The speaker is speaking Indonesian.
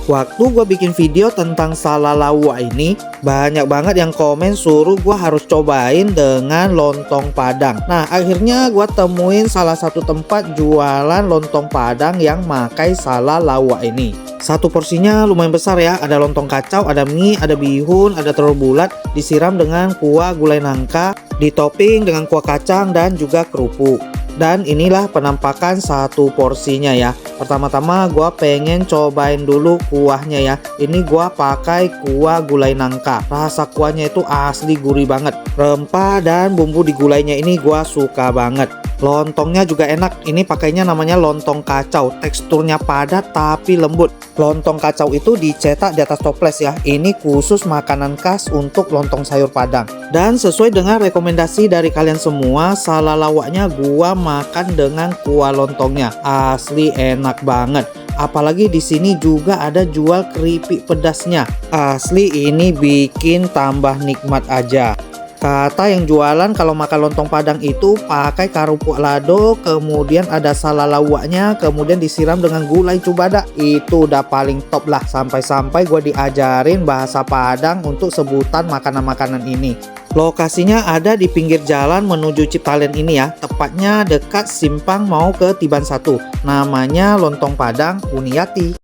Waktu gue bikin video tentang salalawak ini, banyak banget yang komen suruh gue harus cobain dengan lontong Padang. Nah, akhirnya gue temuin salah satu tempat jualan lontong Padang yang pakai salalawak ini. Satu porsinya lumayan besar ya, ada lontong kacau, ada mie, ada bihun, ada telur bulat, disiram dengan kuah gulai nangka, ditopping dengan kuah kacang dan juga kerupuk. Dan inilah penampakan satu porsinya ya. Pertama-tama gua pengen cobain dulu kuahnya ya. Ini gua pakai kuah gulai nangka. Rasa kuahnya itu asli gurih banget. Rempah dan bumbu di gulainya ini gua suka banget. Lontongnya juga enak. Ini pakainya namanya lontong kacau. Teksturnya padat tapi lembut. Lontong kacau itu dicetak di atas toples ya. Ini khusus makanan khas untuk lontong sayur Padang. Dan sesuai dengan rekomendasi dari kalian semua, salalawaknya gua makan dengan kuah lontongnya. Asli enak banget. Apalagi di sini juga ada jual keripik pedasnya. Asli ini bikin tambah nikmat aja. Kata yang jualan kalau makan lontong Padang itu pakai karupuk lado, kemudian ada salalawaknya, kemudian disiram dengan gulai cubada. Itu udah paling top lah, sampai-sampai gue diajarin bahasa Padang untuk sebutan makanan-makanan ini. Lokasinya ada di pinggir jalan menuju Ciptalent ini ya, tepatnya dekat simpang mau ke Tiban 1. Namanya Lontong Padang Uniati.